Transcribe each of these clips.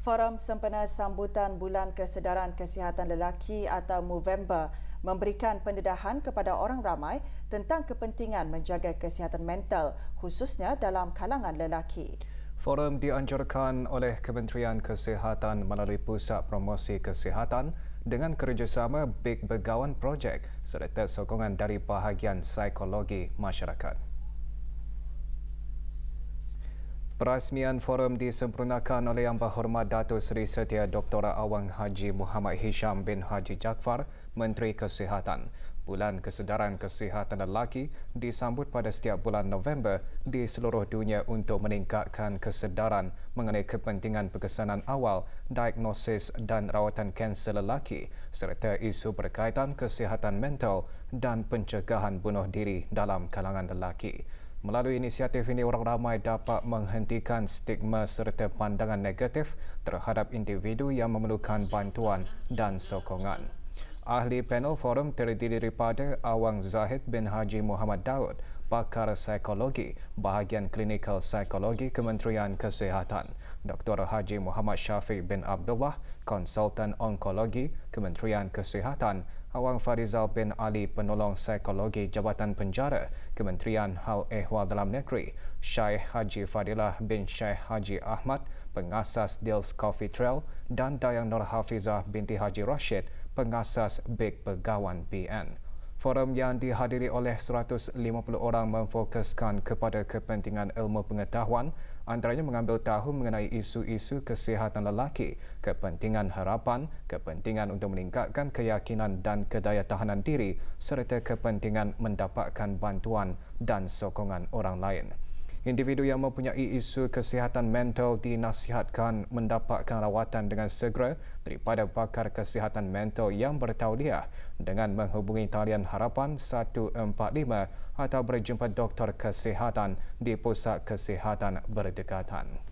Forum sempena sambutan Bulan Kesedaran Kesihatan Lelaki atau Movember memberikan pendedahan kepada orang ramai tentang kepentingan menjaga kesihatan mental khususnya dalam kalangan lelaki. Forum dianjurkan oleh Kementerian Kesihatan melalui Pusat Promosi Kesihatan dengan kerjasama Big Begawan Projek serta sokongan dari bahagian psikologi masyarakat. Perasmian forum disempurnakan oleh Yang Berhormat Datuk Seri Setia Dr. Awang Haji Muhammad Hisham bin Haji Jaafar, Menteri Kesihatan. Bulan Kesedaran Kesihatan Lelaki disambut pada setiap bulan November di seluruh dunia untuk meningkatkan kesedaran mengenai kepentingan pengesanan awal, diagnosis dan rawatan kanser lelaki serta isu berkaitan kesihatan mental dan pencegahan bunuh diri dalam kalangan lelaki. Melalui inisiatif ini, orang ramai dapat menghentikan stigma serta pandangan negatif terhadap individu yang memerlukan bantuan dan sokongan. Ahli panel forum terdiri daripada Awang Zahid bin Haji Muhammad Daud, pakar psikologi, bahagian klinikal psikologi Kementerian Kesihatan, Dr. Haji Muhammad Syafiq bin Abdullah, konsultan onkologi Kementerian Kesihatan, Awang Farizal bin Ali, penolong psikologi Jabatan Penjara Kementerian Hal Ehwal Dalam Negeri, Syekh Haji Fadilah bin Syekh Haji Ahmad, pengasas Deals Coffee Trail dan Dayang Nur Hafizah binti Haji Rashid, pengasas Big Begawan BN. Forum yang dihadiri oleh 150 orang memfokuskan kepada kepentingan ilmu pengetahuan, antaranya mengambil tahu mengenai isu-isu kesihatan lelaki, kepentingan harapan, kepentingan untuk meningkatkan keyakinan dan kedayatahanan diri serta kepentingan mendapatkan bantuan dan sokongan orang lain. Individu yang mempunyai isu kesihatan mental dinasihatkan mendapatkan rawatan dengan segera daripada pakar kesihatan mental yang bertauliah dengan menghubungi talian harapan 145 atau berjumpa doktor kesihatan di pusat kesihatan berdekatan.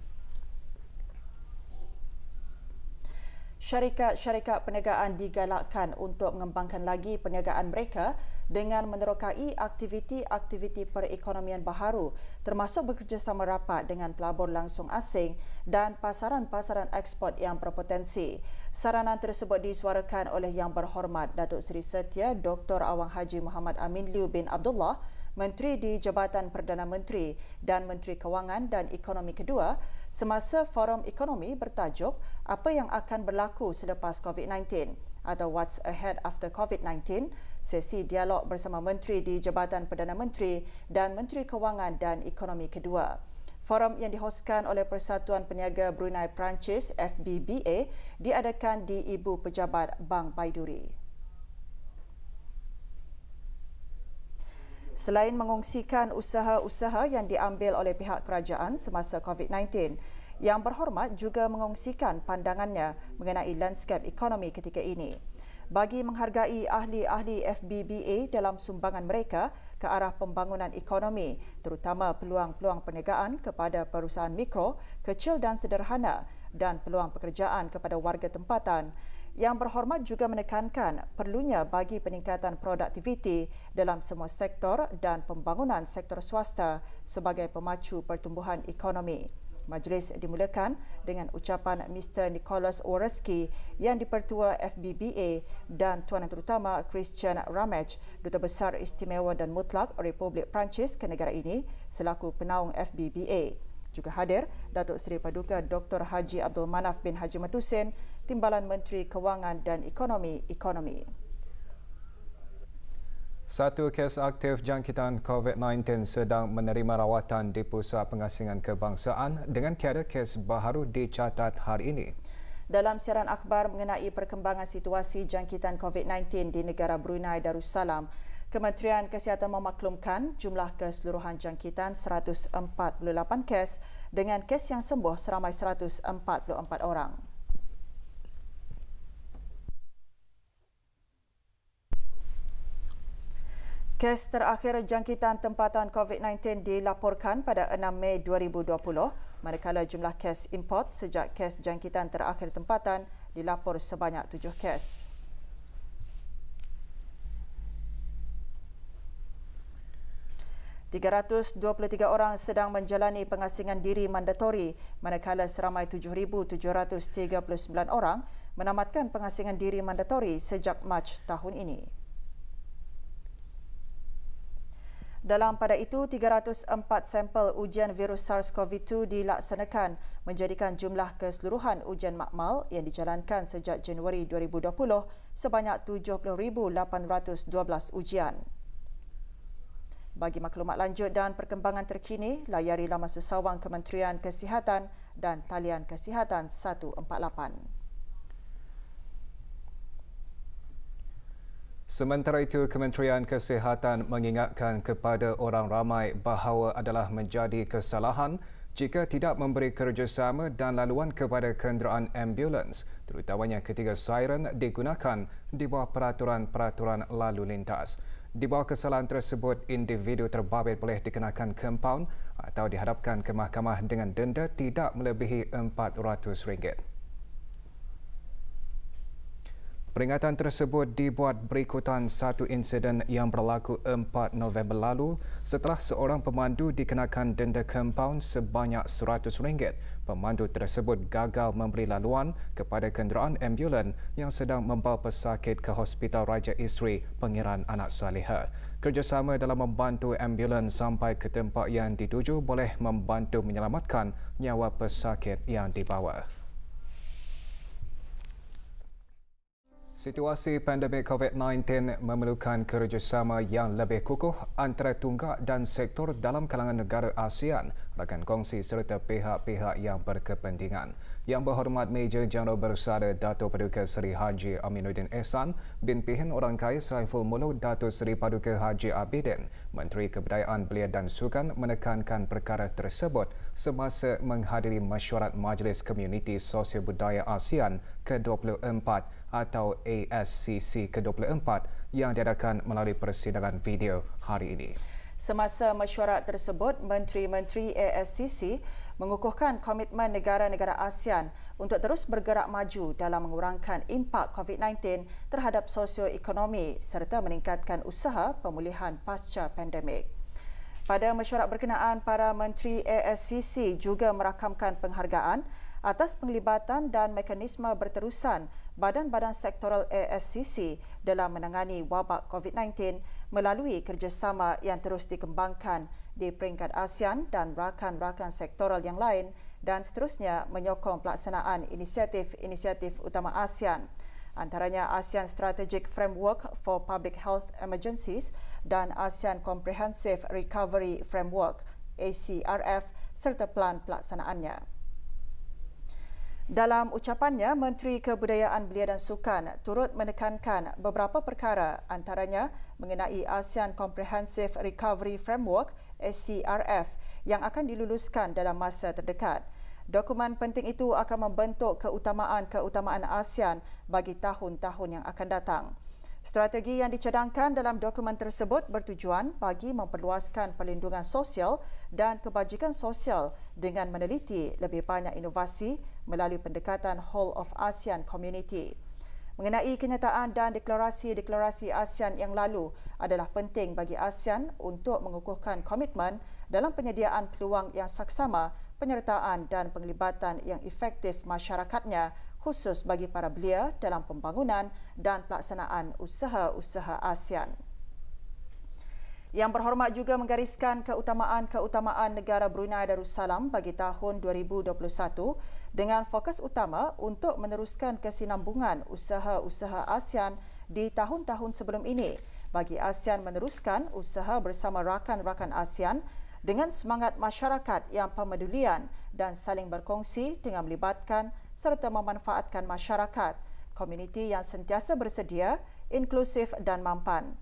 Syarikat-syarikat perniagaan digalakkan untuk mengembangkan lagi perniagaan mereka dengan menerokai aktiviti-aktiviti perekonomian baharu termasuk bekerjasama rapat dengan pelabur langsung asing dan pasaran-pasaran ekspor yang berpotensi. Saranan tersebut disuarakan oleh Yang Berhormat Datuk Seri Setia Dr. Awang Haji Muhammad Amin Liu bin Abdullah, Menteri di Jabatan Perdana Menteri dan Menteri Kewangan dan Ekonomi kedua semasa forum ekonomi bertajuk Apa yang akan berlaku selepas COVID-19 atau What's Ahead After COVID-19, sesi dialog bersama Menteri di Jabatan Perdana Menteri dan Menteri Kewangan dan Ekonomi kedua. Forum yang dihoskan oleh Persatuan Peniaga Brunei Perancis FBBA diadakan di Ibu Pejabat Bank Baiduri. Selain mengongsikan usaha-usaha yang diambil oleh pihak kerajaan semasa COVID-19, Yang Berhormat juga mengongsikan pandangannya mengenai lanskap ekonomi ketika ini. Bagi menghargai ahli-ahli FBBA dalam sumbangan mereka ke arah pembangunan ekonomi, terutama peluang-peluang perniagaan kepada perusahaan mikro, kecil dan sederhana dan peluang pekerjaan kepada warga tempatan, Yang Berhormat juga menekankan perlunya bagi peningkatan produktiviti dalam semua sektor dan pembangunan sektor swasta sebagai pemacu pertumbuhan ekonomi. Majlis dimulakan dengan ucapan Mr. Nicholas Oreski yang dipertua FBBA dan Tuan Yang Terutama Christian Ramage, Duta Besar Istimewa dan Mutlak Republik Perancis ke negara ini selaku penaung FBBA. Juga hadir Datuk Seri Paduka Dr. Haji Abdul Manaf bin Haji Matusin, Timbalan Menteri Kewangan dan Ekonomi. Satu kes aktif jangkitan COVID-19 sedang menerima rawatan di Pusat Pengasingan Kebangsaan dengan tiada kes baharu dicatat hari ini. Dalam siaran akhbar mengenai perkembangan situasi jangkitan COVID-19 di negara Brunei Darussalam, Kementerian Kesihatan memaklumkan jumlah keseluruhan jangkitan 148 kes dengan kes yang sembuh seramai 144 orang. Kes terakhir jangkitan tempatan COVID-19 dilaporkan pada 6 Mei 2020, manakala jumlah kes import sejak kes jangkitan terakhir tempatan dilapor sebanyak 7 kes. 323 orang sedang menjalani pengasingan diri mandatori manakala seramai 7,739 orang menamatkan pengasingan diri mandatori sejak Mac tahun ini. Dalam pada itu, 304 sampel ujian virus SARS-CoV-2 dilaksanakan menjadikan jumlah keseluruhan ujian makmal yang dijalankan sejak Januari 2020 sebanyak 70,812 ujian. Bagi maklumat lanjut dan perkembangan terkini, layari laman sesawang Kementerian Kesihatan dan talian Kesihatan 148. Sementara itu, Kementerian Kesihatan mengingatkan kepada orang ramai bahawa adalah menjadi kesalahan jika tidak memberi kerjasama dan laluan kepada kenderaan ambulans, terutamanya ketika siren digunakan di bawah peraturan-peraturan lalu lintas. Di bawah kesalahan tersebut, individu terbabit boleh dikenakan kompaun atau dihadapkan ke mahkamah dengan denda tidak melebihi RM400. Peringatan tersebut dibuat berikutan satu insiden yang berlaku 4 November lalu setelah seorang pemandu dikenakan denda kompaun sebanyak RM100. Pemandu tersebut gagal memberi laluan kepada kenderaan ambulan yang sedang membawa pesakit ke Hospital Raja Isteri Pengiran Anak Saliha. Kerjasama dalam membantu ambulan sampai ke tempat yang dituju boleh membantu menyelamatkan nyawa pesakit yang dibawa. Situasi pandemik COVID-19 memerlukan kerjasama yang lebih kukuh antara tunggak dan sektor dalam kalangan negara ASEAN, rakan kongsi serta pihak-pihak yang berkepentingan. Yang berhormat Major Jeneral Bersara Dato' Paduka Seri Haji Aminuddin Ehsan bin Pihin Orang Kaya Saiful Muluk Dato' Seri Paduka Haji Abidin, Menteri Kebudayaan Belia dan Sukan menekankan perkara tersebut semasa menghadiri mesyuarat Majlis Komuniti Sosial Budaya ASEAN ke-24 atau ASCC ke-24 yang diadakan melalui persidangan video hari ini. Semasa mesyuarat tersebut, Menteri-Menteri ASCC mengukuhkan komitmen negara-negara ASEAN untuk terus bergerak maju dalam mengurangkan impak COVID-19 terhadap sosioekonomi serta meningkatkan usaha pemulihan pasca pandemik. Pada mesyuarat berkenaan, para Menteri ASCC juga merakamkan penghargaan atas penglibatan dan mekanisme berterusan badan-badan sektoral ASCC dalam menangani wabak COVID-19 melalui kerjasama yang terus dikembangkan di peringkat ASEAN dan rakan-rakan sektoral yang lain dan seterusnya menyokong pelaksanaan inisiatif-inisiatif utama ASEAN, antaranya ASEAN Strategic Framework for Public Health Emergencies dan ASEAN Comprehensive Recovery Framework ACRF serta plan pelaksanaannya. Dalam ucapannya, Menteri Kebudayaan Belia dan Sukan turut menekankan beberapa perkara antaranya mengenai ASEAN Comprehensive Recovery Framework ACRF yang akan diluluskan dalam masa terdekat. Dokumen penting itu akan membentuk keutamaan-keutamaan ASEAN bagi tahun-tahun yang akan datang. Strategi yang dicadangkan dalam dokumen tersebut bertujuan bagi memperluaskan perlindungan sosial dan kebajikan sosial dengan meneliti lebih banyak inovasi melalui pendekatan Whole of ASEAN Community. Mengenai kenyataan dan deklarasi-deklarasi ASEAN yang lalu adalah penting bagi ASEAN untuk mengukuhkan komitmen dalam penyediaan peluang yang saksama, penyertaan dan penglibatan yang efektif masyarakatnya khusus bagi para belia dalam pembangunan dan pelaksanaan usaha-usaha ASEAN. Yang berhormat juga menggariskan keutamaan-keutamaan negara Brunei Darussalam bagi tahun 2021 dengan fokus utama untuk meneruskan kesinambungan usaha-usaha ASEAN di tahun-tahun sebelum ini bagi ASEAN meneruskan usaha bersama rakan-rakan ASEAN dengan semangat masyarakat yang pemedulian dan saling berkongsi dengan melibatkan serta memanfaatkan masyarakat, komuniti yang sentiasa bersedia, inklusif dan mampan.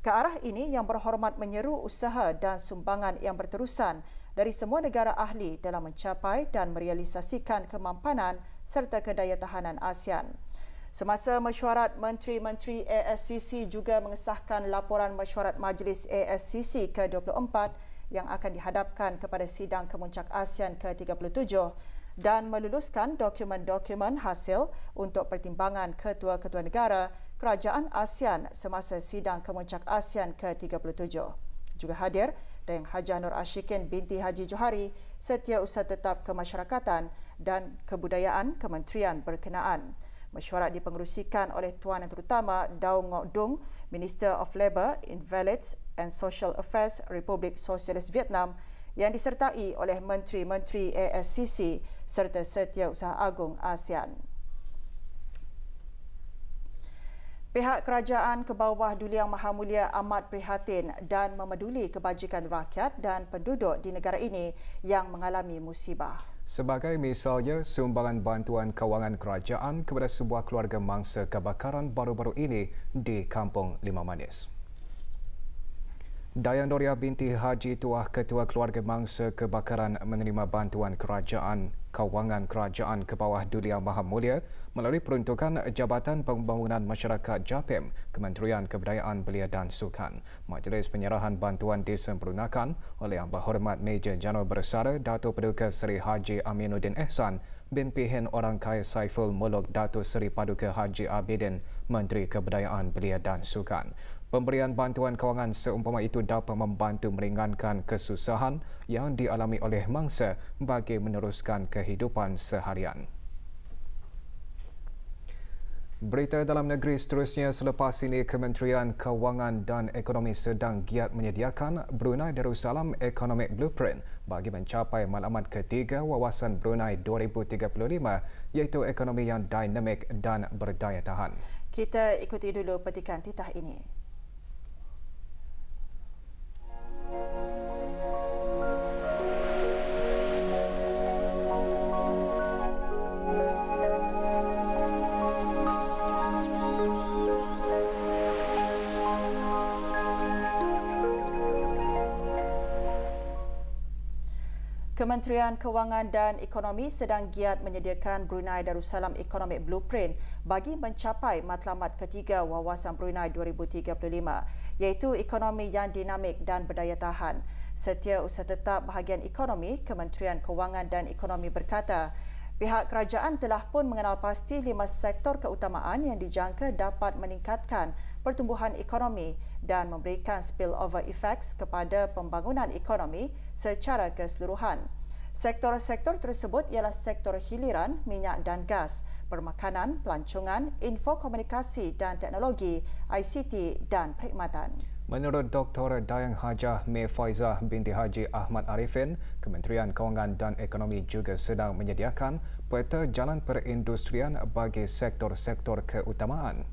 Ke arah ini, yang berhormat menyeru usaha dan sumbangan yang berterusan dari semua negara ahli dalam mencapai dan merealisasikan kemampanan serta kedayatahanan ASEAN. Semasa mesyuarat, Menteri-Menteri ASCC juga mengesahkan laporan mesyuarat Majlis ASCC ke-24 yang akan dihadapkan kepada Sidang Kemuncak ASEAN ke-37 dan meluluskan dokumen-dokumen hasil untuk pertimbangan ketua-ketua negara kerajaan ASEAN semasa Sidang Kemuncak ASEAN ke-37. Juga hadir Dayang Hajah Nur Ashikin binti Haji Johari, Setiausaha Tetap Kemasyarakatan dan Kebudayaan Kementerian berkenaan. Mesyuarat dipengerusikan oleh Tuan Yang Terutama Daw Ngoc Dung, Minister of Labour, Invalids and Social Affairs Republik Sosialis Vietnam, yang disertai oleh Menteri-Menteri ASCC serta Setiausaha Agung ASEAN. Pihak Kerajaan ke bawah Duli Yang Maha Mulia amat prihatin dan memeduli kebajikan rakyat dan penduduk di negara ini yang mengalami musibah. Sebagai misalnya, sumbangan bantuan kewangan kerajaan kepada sebuah keluarga mangsa kebakaran baru-baru ini di Kampung Lima Manis. Dayang Doria binti Haji Tuah, Ketua Keluarga Mangsa Kebakaran, menerima bantuan kerajaan kewangan kerajaan ke bawah Duli Yang Maha Mulia melalui peruntukan Jabatan Pembangunan Masyarakat JAPIM, Kementerian Kebudayaan Belia dan Sukan. Majlis penyerahan bantuan disempurnakan oleh Yang Berhormat Meja Jeneral Bersara Dato' Paduka Seri Haji Aminuddin Ehsan bin Pihin Orang Kaya Saiful Muluk Dato' Seri Paduka Haji Abidin, Menteri Kebudayaan Belia dan Sukan. Pemberian bantuan kewangan seumpama itu dapat membantu meringankan kesusahan yang dialami oleh mangsa bagi meneruskan kehidupan seharian. Berita dalam negeri seterusnya, selepas ini Kementerian Kewangan dan Ekonomi sedang giat menyediakan Brunei Darussalam Economic Blueprint bagi mencapai matlamat ketiga Wawasan Brunei 2035, iaitu ekonomi yang dinamik dan berdaya tahan. Kita ikuti dulu petikan titah ini. Kementerian Kewangan dan Ekonomi sedang giat menyediakan Brunei Darussalam Economic Blueprint bagi mencapai matlamat ketiga Wawasan Brunei 2035, iaitu ekonomi yang dinamik dan berdaya tahan. Setiausaha Tetap Bahagian Ekonomi, Kementerian Kewangan dan Ekonomi berkata, pihak kerajaan telah pun mengenal pasti 5 sektor keutamaan yang dijangka dapat meningkatkan pertumbuhan ekonomi dan memberikan spillover effects kepada pembangunan ekonomi secara keseluruhan. Sektor-sektor tersebut ialah sektor hiliran, minyak dan gas, permakanan, pelancongan, infokomunikasi dan teknologi, ICT dan perkhidmatan. Menurut Dr. Dayang Hajah Mei Faizah binti Haji Ahmad Arifin, Kementerian Kewangan dan Ekonomi juga sedang menyediakan peta jalan perindustrian bagi sektor-sektor keutamaan.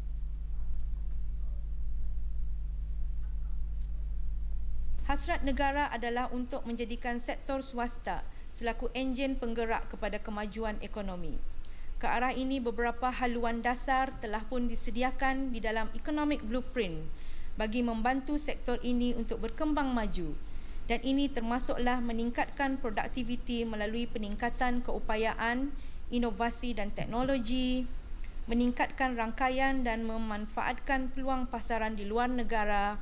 Hasrat negara adalah untuk menjadikan sektor swasta selaku enjin penggerak kepada kemajuan ekonomi. Ke arah ini, beberapa haluan dasar telah pun disediakan di dalam Economic Blueprint bagi membantu sektor ini untuk berkembang maju, dan ini termasuklah meningkatkan produktiviti melalui peningkatan keupayaan, inovasi dan teknologi, meningkatkan rangkaian dan memanfaatkan peluang pasaran di luar negara,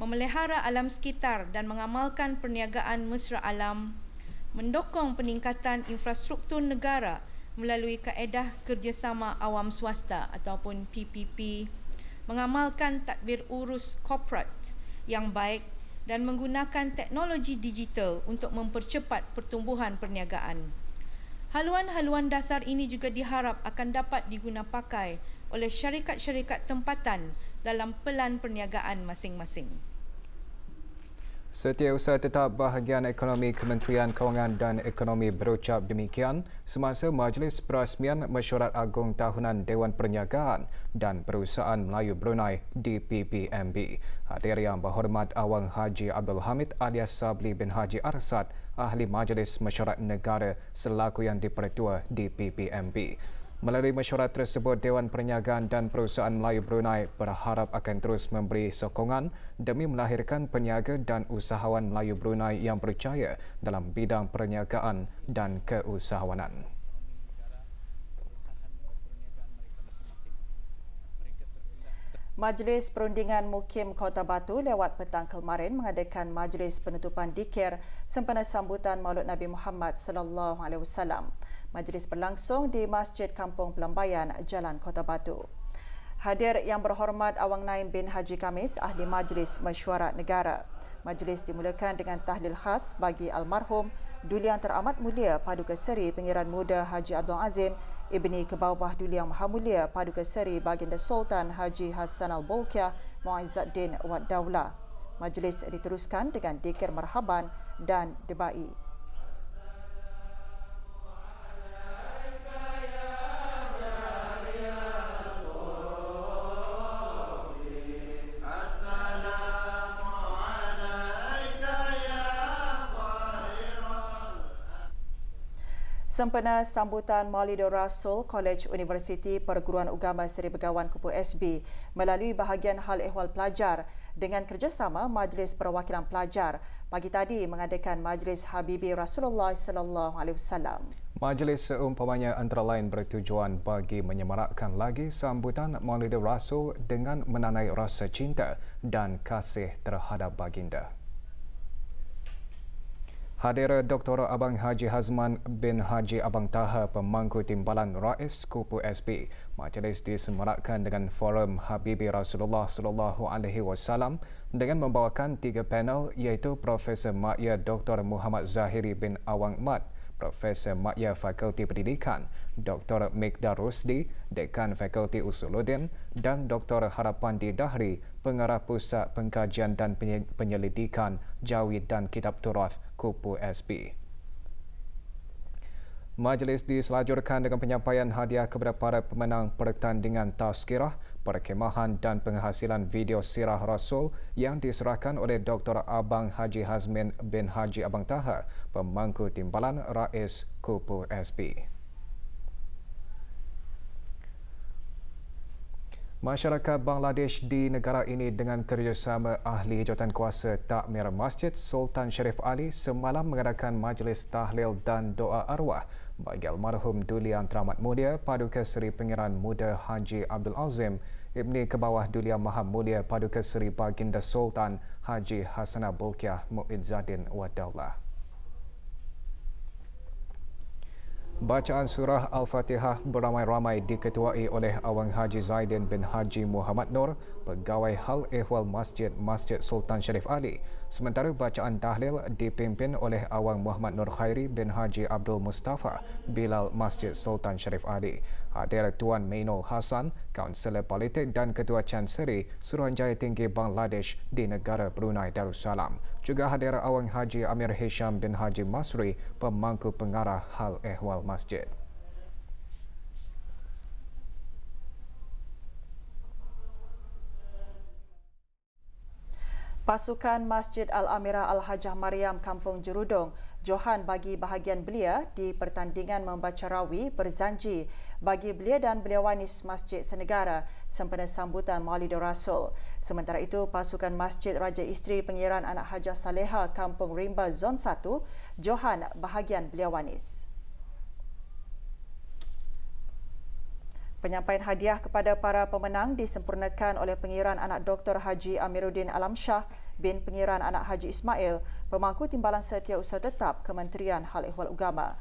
memelihara alam sekitar dan mengamalkan perniagaan mesra alam, mendokong peningkatan infrastruktur negara melalui kaedah kerjasama awam swasta ataupun PPP, mengamalkan tadbir urus korporat yang baik dan menggunakan teknologi digital untuk mempercepat pertumbuhan perniagaan. Haluan-haluan dasar ini juga diharap akan dapat digunapakai oleh syarikat-syarikat tempatan dalam pelan perniagaan masing-masing. Setiausaha Tetap Bahagian Ekonomi Kementerian Kewangan dan Ekonomi berucap demikian semasa Majlis Perasmian Mesyuarat Agung Tahunan Dewan Perniagaan dan Perusahaan Melayu Brunei DPPMB. Hadir Yang Berhormat Awang Haji Abdul Hamid alias Sabli bin Haji Arsad, Ahli Majlis Mesyuarat Negara selaku Yang Dipertua DPPMB. Melalui mesyuarat tersebut, Dewan Perniagaan dan Perusahaan Melayu Brunei berharap akan terus memberi sokongan demi melahirkan peniaga dan usahawan Melayu Brunei yang berjaya dalam bidang perniagaan dan keusahawanan. Majlis Perundingan Mukim Kota Batu lewat petang kemarin mengadakan majlis penutupan dikir sempena sambutan Maulud Nabi Muhammad SAW. Majlis berlangsung di Masjid Kampung Pelambayan, Jalan Kota Batu. Hadir Yang Berhormat Awang Naim bin Haji Kamis, Ahli Majlis Mesyuarat Negara. Majlis dimulakan dengan tahlil khas bagi almarhum Duli Yang Teramat Mulia Paduka Seri Pengiran Muda Haji Abdul Azim Ibni Kebawah Duli Yang Maha Mulia Paduka Seri Baginda Sultan Haji Hassanal Bolkiah Muizzuddin Wad Daulah. Majlis diteruskan dengan dikir marhaban dan debai. Sempena sambutan Maulidur Rasul, Kolej Universiti Perguruan Agama Seri Begawan Kupu SB melalui bahagian hal ehwal pelajar dengan kerjasama Majlis Perwakilan Pelajar pagi tadi mengadakan Majlis Habibi Rasulullah sallallahu alaihi wasallam. Majlis seumpamanya antara lain bertujuan bagi menyemarakkan lagi sambutan Maulidur Rasul dengan menanai rasa cinta dan kasih terhadap baginda. Hadir Dr. Abang Haji Hazman bin Haji Abang Taha, Pemangku Timbalan Rais Kupu SB. Majlis disemarakkan dengan forum Habibi Rasulullah sallallahu alaihi wasallam dengan membawakan 3 panel iaitu Profesor Makya Dr. Muhammad Zahiri bin Awang Mat, Profesor Makya Fakulti Pendidikan Dr. Miqdar Rusdi, Dekan Fakulti Usuluddin dan Dr. Harapandi Dahri, Pengarah Pusat Pengkajian dan Penyelidikan Jawi dan Kitab Turath Kupu SB. Majlis diselajurkan dengan penyampaian hadiah kepada para pemenang pertandingan tazkirah, perkemahan dan penghasilan video sirah Rasul yang diserahkan oleh Dr. Abang Haji Hazmin bin Haji Abang Taha, Pemangku Timbalan Rais Kupu SB. Masyarakat Bangladesh di negara ini dengan kerjasama Ahli Jawatankuasa Takmir Masjid Sultan Sharif Ali semalam mengadakan majlis tahlil dan doa arwah bagi almarhum Duli Yang Teramat Mulia Paduka Seri Pengiran Muda Haji Abdul Azim Ibni Kebawah Duli Yang Maha Mulia Paduka Seri Baginda Sultan Haji Hassanal Bolkiah Muizzuddin Wad Daulah. Bacaan surah Al-Fatihah beramai-ramai diketuai oleh Awang Haji Zaidin bin Haji Muhammad Nur, Pegawai Hal Ehwal Masjid Sultan Sharif Ali. Sementara bacaan tahlil dipimpin oleh Awang Muhammad Nur Khairi bin Haji Abdul Mustafa, Bilal Masjid Sultan Sharif Ali. Hadir Tuan Mainul Hasan, Kaunselor Politik dan Ketua Chancery Suruhanjaya Tinggi Bangladesh di negara Brunei Darussalam. Juga hadir Awang Haji Amir Hisham bin Haji Masri, Pemangku Pengarah Hal Ehwal Masjid. Pasukan Masjid Al-Amirah Al-Hajah Mariam Kampung Jerudong, Johan bagi bahagian belia di pertandingan membaca rawi berjanji bagi belia dan beliawanis Masjid Senegara sempena sambutan Maulidur Rasul. Sementara itu, pasukan Masjid Raja Isteri Pengiran Anak Hajah Saleha Kampung Rimba Zon 1, Johan bahagian beliawanis. Penyampaian hadiah kepada para pemenang disempurnakan oleh Pengiran Anak Dr. Haji Amiruddin Alam Shah bin Pengiran Anak Haji Ismail, Pemangku Timbalan Setiausaha Tetap Kementerian Hal Ehwal Agama.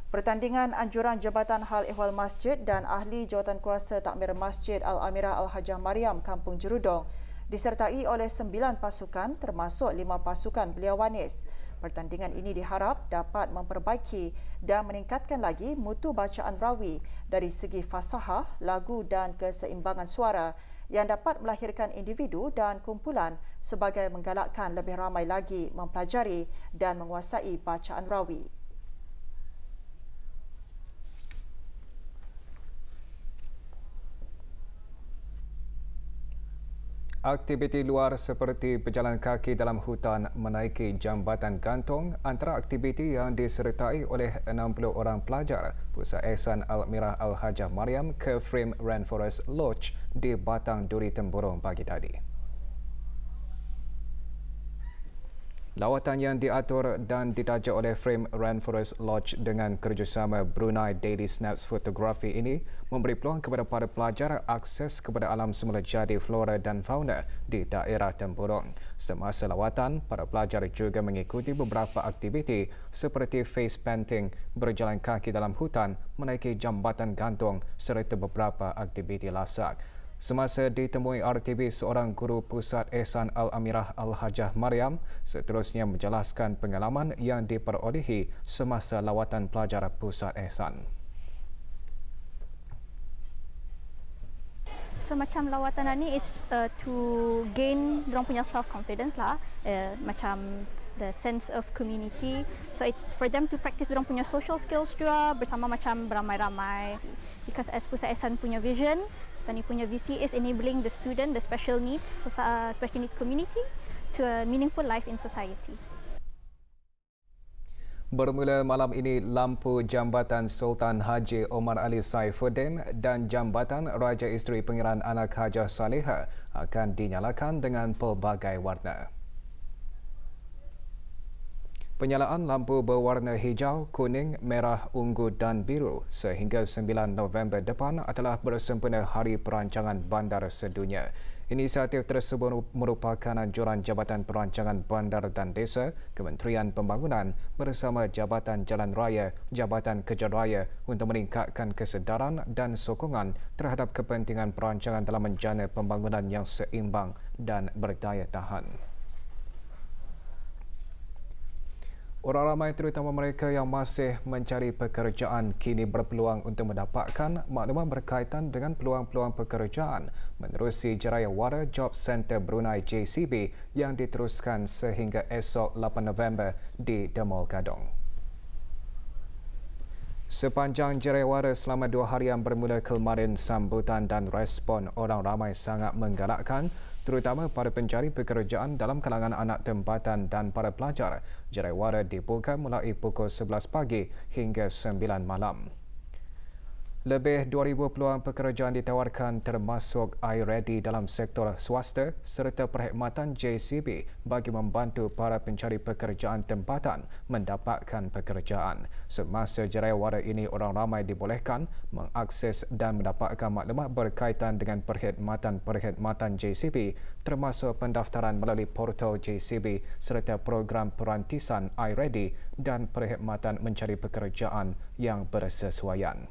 Pertandingan anjuran Jabatan Hal Ehwal Masjid dan Ahli Jawatankuasa Takmir Masjid Al-Amirah Al-Hajah Mariam Kampung Jerudong disertai oleh 9 pasukan termasuk 5 pasukan beliawanis. Pertandingan ini diharap dapat memperbaiki dan meningkatkan lagi mutu bacaan rawi dari segi fasahah, lagu dan keseimbangan suara yang dapat melahirkan individu dan kumpulan sebagai menggalakkan lebih ramai lagi mempelajari dan menguasai bacaan rawi. Aktiviti luar seperti berjalan kaki dalam hutan, menaiki jambatan gantung antara aktiviti yang disertai oleh 60 orang pelajar Pusat Ehsan Al-Amirah Al-Hajah Mariam ke Frame Rainforest Lodge di Batang Duri Temburong pagi tadi. Lawatan yang diatur dan ditaja oleh Frame Rainforest Lodge dengan kerjasama Brunei Daily Snaps Fotografi ini memberi peluang kepada para pelajar akses kepada alam semula jadi flora dan fauna di daerah Temburong. Semasa lawatan, para pelajar juga mengikuti beberapa aktiviti seperti face painting, berjalan kaki dalam hutan, menaiki jambatan gantung serta beberapa aktiviti lasak. Semasa ditemui RTB, seorang guru pusat Ehsan Al-Amirah Al-Hajah Mariam seterusnya menjelaskan pengalaman yang diperolehi semasa lawatan pelajar pusat Ehsan. So macam lawatan ni is to gain dorang punya self confidence lah, macam the sense of community. So it's for them to practice dorang punya social skills juga bersama macam beramai-ramai. Because as Pusat Ehsan punya vision, Tani punya visi is enabling the student, the special needs community to a meaningful life in society. Bermula malam ini, lampu Jambatan Sultan Haji Omar Ali Saifuddin dan Jambatan Raja Isteri Pengiran Anak Hajah Saleha akan dinyalakan dengan pelbagai warna. Penyalaan lampu berwarna hijau, kuning, merah, ungu dan biru sehingga 9 November depan adalah bersempena Hari Perancangan Bandar Sedunia. Inisiatif tersebut merupakan anjuran Jabatan Perancangan Bandar dan Desa, Kementerian Pembangunan bersama Jabatan Jalan Raya, Jabatan Kejar Raya untuk meningkatkan kesedaran dan sokongan terhadap kepentingan perancangan dalam menjana pembangunan yang seimbang dan berdaya tahan. Orang ramai terutama mereka yang masih mencari pekerjaan kini berpeluang untuk mendapatkan maklumat berkaitan dengan peluang-peluang pekerjaan menerusi Jerayawara Job Centre Brunei JCB yang diteruskan sehingga esok 8 November di The Mall Gadong. Sepanjang Jerayawara selama 2 harian bermula kemarin, sambutan dan respon orang ramai sangat menggalakkan, terutama para pencari pekerjaan dalam kalangan anak tempatan dan para pelajar. Jerayawara dibuka mulai pukul 11 pagi hingga 9 malam. Lebih 2,000 peluang pekerjaan ditawarkan termasuk iReady dalam sektor swasta serta perkhidmatan JCB bagi membantu para pencari pekerjaan tempatan mendapatkan pekerjaan. Semasa Jerayawara ini, orang ramai dibolehkan mengakses dan mendapatkan maklumat berkaitan dengan perkhidmatan JCB termasuk pendaftaran melalui portal JCB serta program perantisan iReady dan perkhidmatan mencari pekerjaan yang bersesuaian.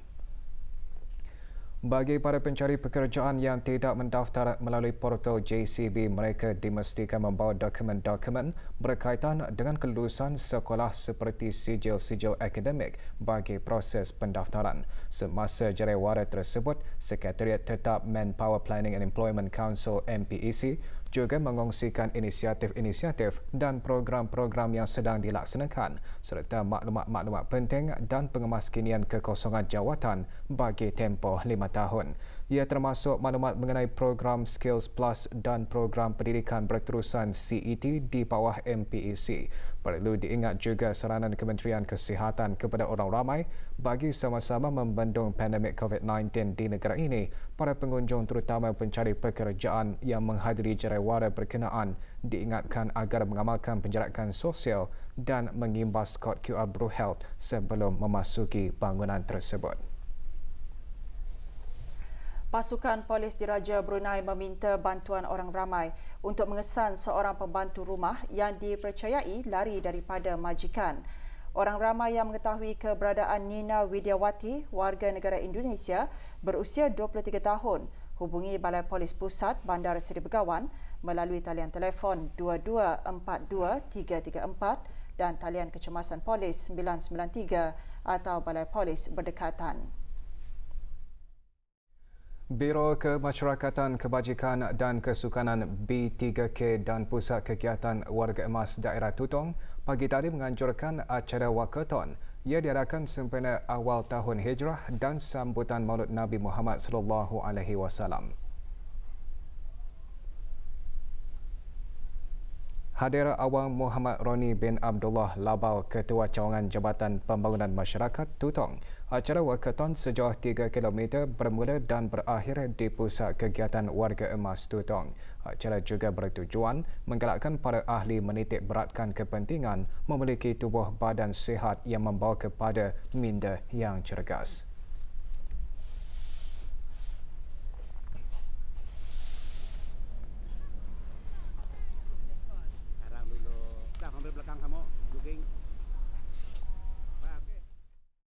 Bagi para pencari pekerjaan yang tidak mendaftar melalui portal JCB, mereka dimestikan membawa dokumen-dokumen berkaitan dengan kelulusan sekolah seperti sijil-sijil akademik bagi proses pendaftaran. Semasa Jerayawara tersebut, Sekretariat Tetap Manpower Planning and Employment Council MPEC juga mengongsikan inisiatif-inisiatif dan program-program yang sedang dilaksanakan serta maklumat-maklumat penting dan pengemaskinian kekosongan jawatan bagi tempoh 5 tahun. Ia termasuk maklumat mengenai program Skills Plus dan program pendidikan berterusan CET di bawah MPEC. Perlu diingat juga saranan Kementerian Kesihatan kepada orang ramai bagi sama-sama membendung pandemik COVID-19 di negara ini. Para pengunjung terutama pencari pekerjaan yang menghadiri Jerayawara berkenaan diingatkan agar mengamalkan penjarakan sosial dan mengimbas kod QR BruHealth sebelum memasuki bangunan tersebut. Pasukan Polis Diraja Brunei meminta bantuan orang ramai untuk mengesan seorang pembantu rumah yang dipercayai lari daripada majikan. Orang ramai yang mengetahui keberadaan Nina Widiawati, warga negara Indonesia berusia 23 tahun, hubungi Balai Polis Pusat Bandar Seri Begawan melalui talian telefon 2242-334 dan talian kecemasan polis 993 atau Balai Polis berdekatan. Biro Kemasyarakatan, Kebajikan dan Kesukanan B3K dan Pusat Kegiatan Warga Emas Daerah Tutong pagi tadi menganjurkan acara Wakaton. Ia diadakan sempena awal tahun Hijrah dan sambutan Maulid Nabi Muhammad SAW. Hadir Awang Muhammad Roni bin Abdullah Labau, Ketua Cawangan Jabatan Pembangunan Masyarakat Tutong. Acara Wakaton sejauh 3 km bermula dan berakhir di Pusat Kegiatan Warga Emas Tutong. Acara juga bertujuan menggalakkan para ahli menitik beratkan kepentingan memiliki tubuh badan sihat yang membawa kepada minda yang cergas.